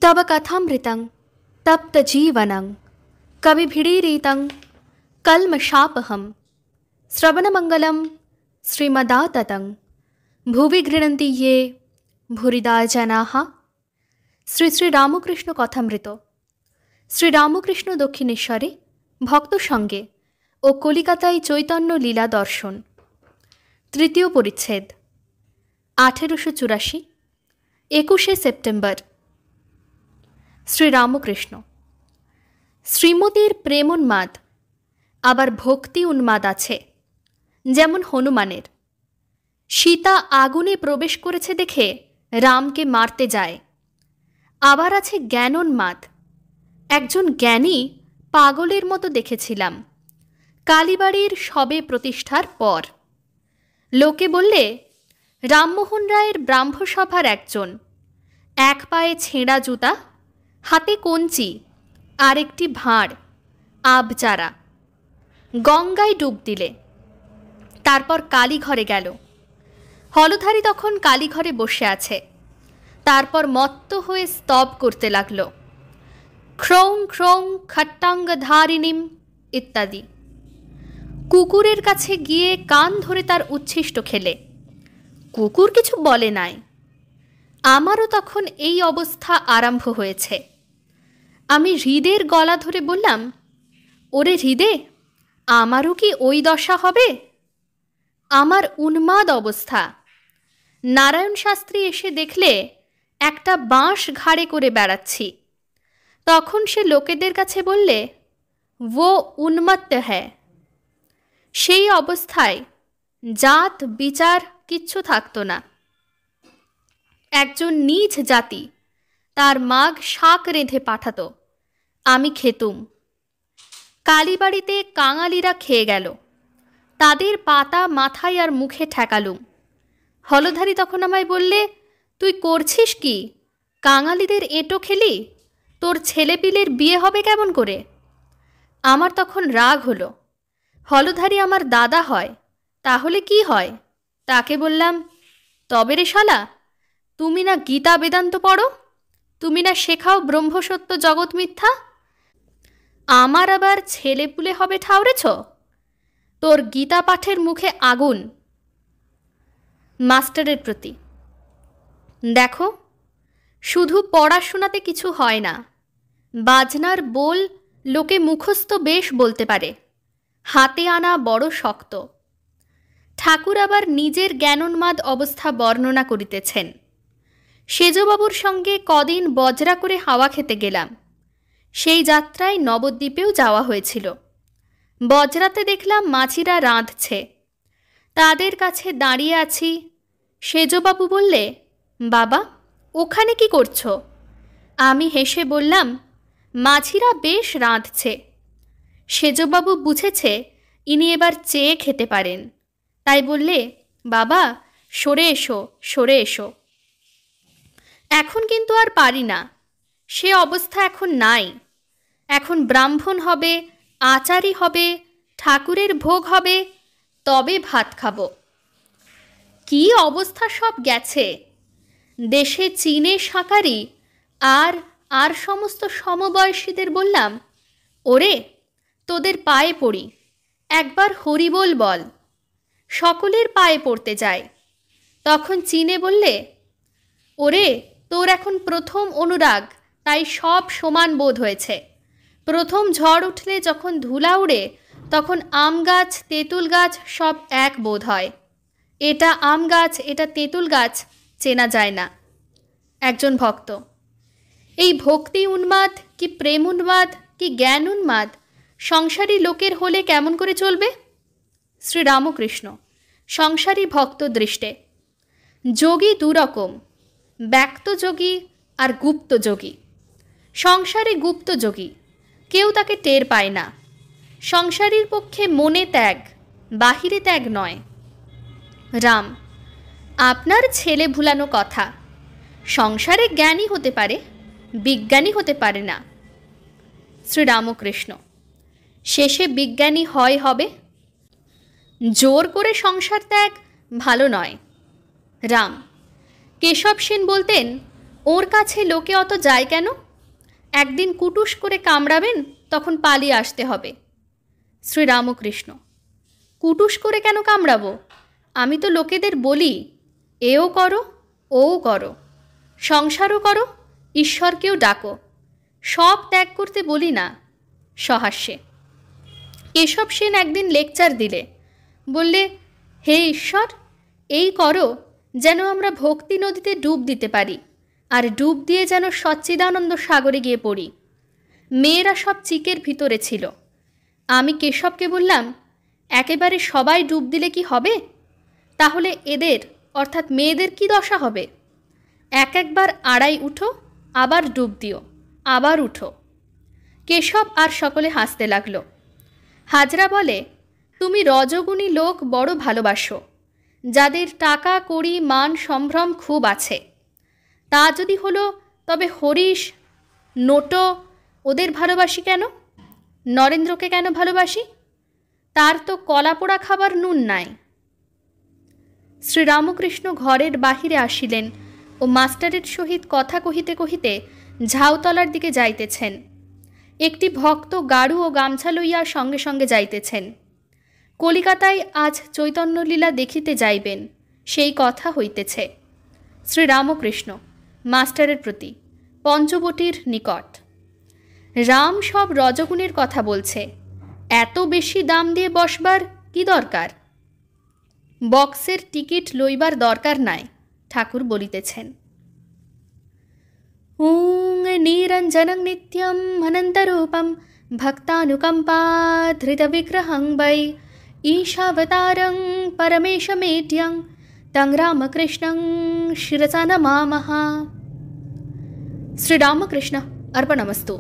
तव कथामृतं तप्तजीवनं कविभिरीरितं कल्मषापहं श्रवणमंगलं श्रीमदाततं भुवि गृह्णन्ति ये भूरिदा जनाः। শ্রী শ্রী রামকৃষ্ণ কথামৃত। শ্রী রামকৃষ্ণ দক্ষিণেশ্বরে ভক্ত সঙ্গে ও কলিকাতায় চৈতন্য লীলা দর্শন, তৃতীয় পরিচ্ছেদ, 1884, 21শে সেপ্টেম্বর। শ্রী রামকৃষ্ণ। শ্রীমতীর প্রেমোন্মাদ আবার ভক্তি উন্মাদ আছে, যেমন হনুমানের। সীতা আগুনে প্রবেশ করেছে দেখে রামকে মারতে যায়। আবার আছে জ্ঞানোন্মাদ। একজন জ্ঞানী পাগলের মতো দেখেছিলাম কালীবাড়ির সবে প্রতিষ্ঠার পর। লোকে বললে রামমোহন রায়ের ব্রাহ্মসভার একজন, এক পায়ে ছেঁড়া জুতা, হাতে কঞ্চি আর একটি ভাঁড়, আবচারা, গঙ্গায় ডুব দিলে। তারপর কালীঘরে গেল। হলধারী তখন কালীঘরে বসে আছে। তারপর মত্ত হয়ে স্তব করতে লাগল, ক্রৌং ক্রৌং খট্টাঙ্গধারিণীম ইত্যাদি। কুকুরের কাছে গিয়ে কান ধরে তার উচ্ছিষ্ট খেলে। কুকুর কিছু বলে নাই। আমারও তখন এই অবস্থা আরম্ভ হয়েছে। আমি হৃদের গলা ধরে বললাম, ওরে হৃদে, আমারও কি ওই দশা হবে? আমার উন্মাদ অবস্থা। নারায়ণ শাস্ত্রী এসে দেখলে একটা বাঁশ ঘাড়ে করে বেড়াচ্ছি। তখন সে লোকেদের কাছে বললে, ও উন্মত্ত হ্যায়। সেই অবস্থায় জাত বিচার কিচ্ছু থাকতো না। একজন নীচ জাতি তার মাগ শাক রেঁধে পাঠাতো, আমি খেতুম। কালীবাড়িতে কাঙালিরা খেয়ে গেল। তাদের পাতা মাথায় আর মুখে ঠেকালুম। হলধারী তখন আমায় বললে, তুই করছিস কি? কাঙালিদের এঁটো খেলি? তোর ছেলেপিলের বিয়ে হবে কেমন করে? আমার তখন রাগ হলো। হলধারী আমার দাদা হয়, তাহলে কি হয়? তাকে বললাম, তবে রে শালা, তুমি না গীতা বেদান্ত পড়ো? তুমি না শেখাও ব্রহ্মসত্য জগৎ মিথ্যা? আমার আবার ছেলেপুলে হবে ঠাউরেছ? তোর গীতা পাঠের মুখে আগুন। মাস্টারের প্রতি, দেখো, শুধু পড়াশোনাতে কিছু হয় না। বাজনার বোল লোকে মুখস্থ বেশ বলতে পারে, হাতে আনা বড় শক্ত। ঠাকুর আবার নিজের জ্ঞানোন্মাদ অবস্থা বর্ণনা করিতেছেন। সেজবাবুর সঙ্গে কদিন বজরা করে হাওয়া খেতে গেলাম। সেই যাত্রায় নবদ্বীপেও যাওয়া হয়েছিল। বজরাতে দেখলাম মাঝিরা রাঁধছে। তাদের কাছে দাঁড়িয়ে আছি। সেজবাবু বললে, বাবা, ওখানে কি করছো? আমি হেসে বললাম, মাঝিরা বেশ রাঁধছে। সেজবাবু বুঝেছে ইনি এবার চেয়ে খেতে পারেন, তাই বললে, বাবা, সরে এসো, সরে এসো। এখন কিন্তু আর পারি না। সে অবস্থা এখন নাই। এখন ব্রাহ্মণ হবে, আচারী হবে, ঠাকুরের ভোগ হবে, তবে ভাত খাবো। কি অবস্থা সব গেছে! দেশে চীনে শাঁকারি আর সমস্ত সমবয়সীদের বললাম, ওরে, তোদের পায়ে পড়ি, একবার হরিবোল বল। সকলের পায়ে পড়তে যায়। তখন চীনে বললে, ওরে, তোর এখন প্রথম অনুরাগ, তাই সব সমান বোধ হয়েছে। প্রথম ঝড় উঠলে যখন ধুলা উড়ে, তখন আম গাছ, তেঁতুল গাছ সব এক বোধ হয়। এটা আম গাছ, এটা তেঁতুল গাছ চেনা যায় না। একজন ভক্ত, এই ভক্তি উন্মাদ কি প্রেম উন্মাদ কি জ্ঞান উন্মাদ সংসারী লোকের হলে কেমন করে চলবে? শ্রী রামকৃষ্ণ। সংসারী ভক্ত দৃষ্টে যোগী দুরকম, ব্যক্ত যোগী আর গুপ্ত যোগী। সংসারে গুপ্ত যোগী, কেউ তাকে টের পায় না। সংসারীর পক্ষে মনে ত্যাগ, বাহিরে ত্যাগ নয়। রাম, আপনার ছেলে ভুলানো কথা। সংসারে জ্ঞানী হতে পারে, বিজ্ঞানী হতে পারে না। শ্রী রামকৃষ্ণ। শেষে বিজ্ঞানী হবে। জোর করে সংসার ত্যাগ ভালো নয়। রাম। কেশব সেন বলতেন, ওর কাছে লোকে অত যায় কেন? একদিন কুটুস করে কামড়াবেন, তখন পালিয়ে আসতে হবে। শ্রীরামকৃষ্ণ: কুটুস করে কেন কামড়াবো? আমি তো লোকেদের বলি, এও করো, ওও করো, সংসারও করো, ঈশ্বরকেও ডাকো, সব ত্যাগ করতে বলি না। সহাস্যে কেশব সেন একদিন লেকচার দিলে, বললে, হে ঈশ্বর, এই করো যেন আমরা ভক্তি নদীতে ডুব দিতে পারি, আর ডুব দিয়ে যেন সচ্চিদানন্দ সাগরে গিয়ে পড়ি। মেয়েরা সব চিকের ভিতরে ছিল। আমি কেশবকে বললাম, একেবারে সবাই ডুব দিলে কি হবে? তাহলে এদের অর্থাৎ মেয়েদের কি দশা হবে? এক একবার আড়াই উঠো, আবার ডুব দিও, আবার উঠো। কেশব আর সকলে হাসতে লাগল। হাজরা বলে, তুমি রজগুণী লোক বড় ভালোবাসো, যাদের টাকা কড়ি মান সম্ভ্রম খুব আছে। তা যদি হলো, তবে হরিশ, নোটো ওদের ভালোবাসি কেন? নরেন্দ্রকে কেন ভালোবাসি? তার তো কলা পোড়া খাবার নুন নাই। শ্রীরামকৃষ্ণ ঘরের বাহিরে আসিলেন ও মাস্টারের সহিত কথা কহিতে কহিতে ঝাউতলার দিকে যাইতেছেন। একটি ভক্ত গাড়ু ও গামছা লইয়া সঙ্গে সঙ্গে যাইতেছেন। কলিকাতায় আজ চৈতন্যলীলা দেখিতে যাইবেন, সেই কথা হইতেছে। শ্রীরামকৃষ্ণ মাস্টারের প্রতি, পঞ্চবটির নিকট: রাম সব রজগুণের কথা বলছে, এত বেশি দাম দিয়ে বসবার কি দরকার? বক্সের টিকিট লইবার দরকার নাই, ঠাকুর বলিতেছেন। ॐ निरञ्जनं नित्यम् अनन्तरूपं भक्तानुकम्पाधृतविग्रहं वै ईशावतारं परमेशमेड्यं तं रामकृष्णं शिरसा नमामः। श्रीरामकृष्ण अर्पणमस्तु।